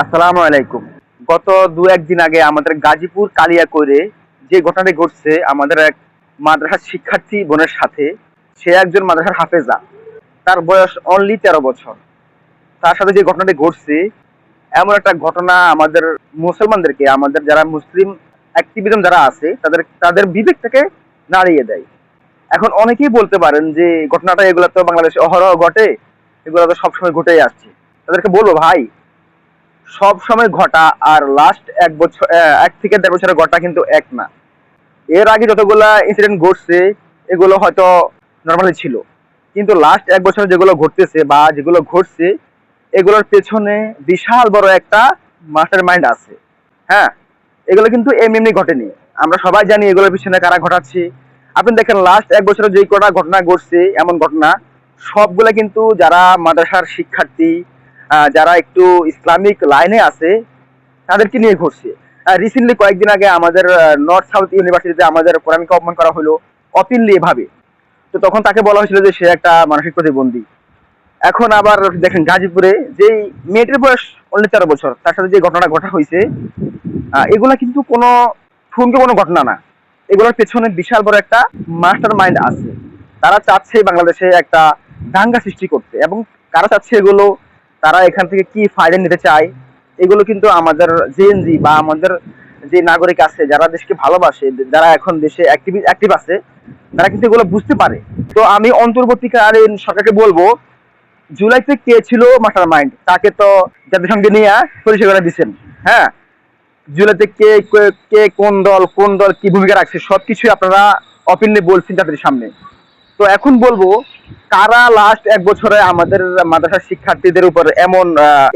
আসসালামু আলাইকুম। গত দু একদিন আগে আমাদের গাজীপুর কালিয়াকৈরে যে ঘটনাটি ঘটছে আমাদের এক মাদ্রাসার শিক্ষার্থী বোনের সাথে। সে একজন মাদ্রাসার হাফেজা। তার বয়স অনলি ১৩ বছর। তার সাথে যে ঘটনাটি ঘটছে, এমন একটা ঘটনা আমাদের মুসলমানদেরকে, আমাদের যারা মুসলিম অ্যাক্টিভিজম যারা আছে তাদের তাদের বিবেকটাকে নাড়িয়ে দেয়। এখন অনেকেই বলতে পারেন যে ঘটনাটা এগুলো তো বাংলাদেশে অহরহ ঘটে, এগুলো তো সবসময় ঘটেই আসছে। তাদেরকে বলবো ভাই, সব সময় ঘটা আর লাস্ট ১ বছর ১ থেকে ১.৫ বছরের ঘটা কিন্তু এক না। এর আগে যতগুলা ইনসিডেন্ট ঘটছে এগুলো হয়তো নর্মালি ছিল, কিন্তু লাস্ট ১ বছরে যেগুলো ঘটতেছে বা যেগুলো ঘটছে এগুলোর পেছনে বিশাল বড় একটা মাস্টার মাইন্ড আছে। হ্যাঁ, এগুলো কিন্তু এমনি এমনি ঘটেনি। আমরা সবাই জানি এগুলোর পিছনে কারা ঘটাচ্ছে। আপনি দেখেন লাস্ট ১ বছরে যে কটা ঘটনা ঘটছে, এমন ঘটনা সবগুলা কিন্তু যারা মাদ্রাসার শিক্ষার্থী, যারা একটু ইসলামিক লাইনে আছে তাদেরকে নিয়ে ঘটছে। রিসেন্টলি কয়েকদিন আগে আমাদের নর্থ সাউথ ইউনিভার্সিটিতে আমাদের কোরআনকে অপমান করা হলো অপিনলি এভাবে। তো তখন তাকে বলা হয়েছিল যে সে একটা মানসিক প্রতিবন্ধী। এখন আবার দেখেন গাজীপুরে যেই মেয়েটির বয়স অনলি ১৩ বছর, তার সাথে যে ঘটনা ঘটা হয়েছে, এগুলা কিন্তু কোনো ঠুনকো কোনো ঘটনা না। এগুলোর পেছনে বিশাল বড় একটা মাস্টার মাইন্ড আছে। তারা চাচ্ছে বাংলাদেশে একটা দাঙ্গা সৃষ্টি করতে, এবং কারা চাচ্ছে এগুলো, তারা এখান থেকে কি ফায়দা নিতে চায়, এগুলো কিন্তু আমাদের জেএনজি বা আমাদের যে নাগরিক আছে যারা দেশকে ভালোবাসে, যারা এখন দেশে অ্যাক্টিভ আছে, তারা কিন্তু এগুলো বুঝতে পারে। তো আমি অন্তর্বর্তীকালীন সরকারকে বলবো, জুলাইতে কে ছিল মাস্টার মাইন্ড তাকে তো জাতিসংঘে নিয়ে পরিচয় করে দিচ্ছেন। হ্যাঁ, জুলাইতে কে কে কে কোন দল কি ভূমিকা রাখছে সবকিছু আপনারা ওপেনলি বলছেন জাতির সামনে। তো এখন বলবো, কারা লাস্ট ১ বছরে আমাদের মাদ্রাসার শিক্ষার্থীদের উপর এমন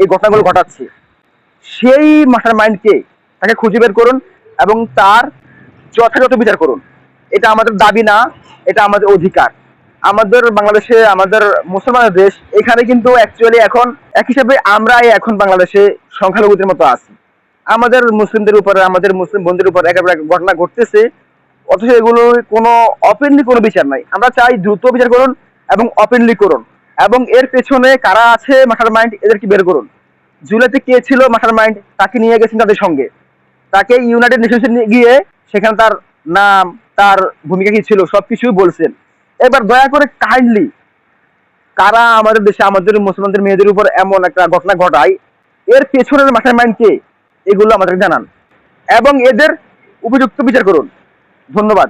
এই ঘটনাগুলো ঘটাচ্ছে, সেই মাস্টার মাইন্ড কে, তাকে খুঁজে বের করুন এবং তার যথাযথ বিচার করুন। এটা আমাদের দাবি না, এটা আমাদের অধিকার। আমাদের বাংলাদেশে, আমাদের মুসলমানের দেশ, এখানে কিন্তু অ্যাকচুয়ালি এখন এক হিসাবে আমরাই এখন বাংলাদেশে সংখ্যালঘুদের মতো আছি। আমাদের মুসলিমদের উপরে, আমাদের মুসলিম বন্ধুদের উপর একেবারে ঘটনা ঘটতেছে, অথচ এগুলো কোনো ওপেনলি কোনো বিচার নাই। আমরা চাই দ্রুত বিচার করুন এবং ওপেনলি করুন, এবং এর পেছনে কারা আছে মাস্টার মাইন্ড এদেরকে বের করুন। জুলাইতে কে ছিল মাস্টার মাইন্ড, তাকে নিয়ে গেছেন তাদের সঙ্গে, তাকে ইউনাইটেড নেশনসে নিয়ে গিয়ে সেখানে তার নাম, তার ভূমিকা কি ছিল সবকিছুই বলছেন। এবার দয়া করে কাইন্ডলি, কারা আমাদের দেশে আমাদের মুসলমানদের মেয়েদের উপর এমন একটা ঘটনা ঘটায়, এর পেছনের মাস্টার মাইন্ড কে, এগুলো আমাদের জানান এবং এদের উপযুক্ত বিচার করুন। ধন্যবাদ।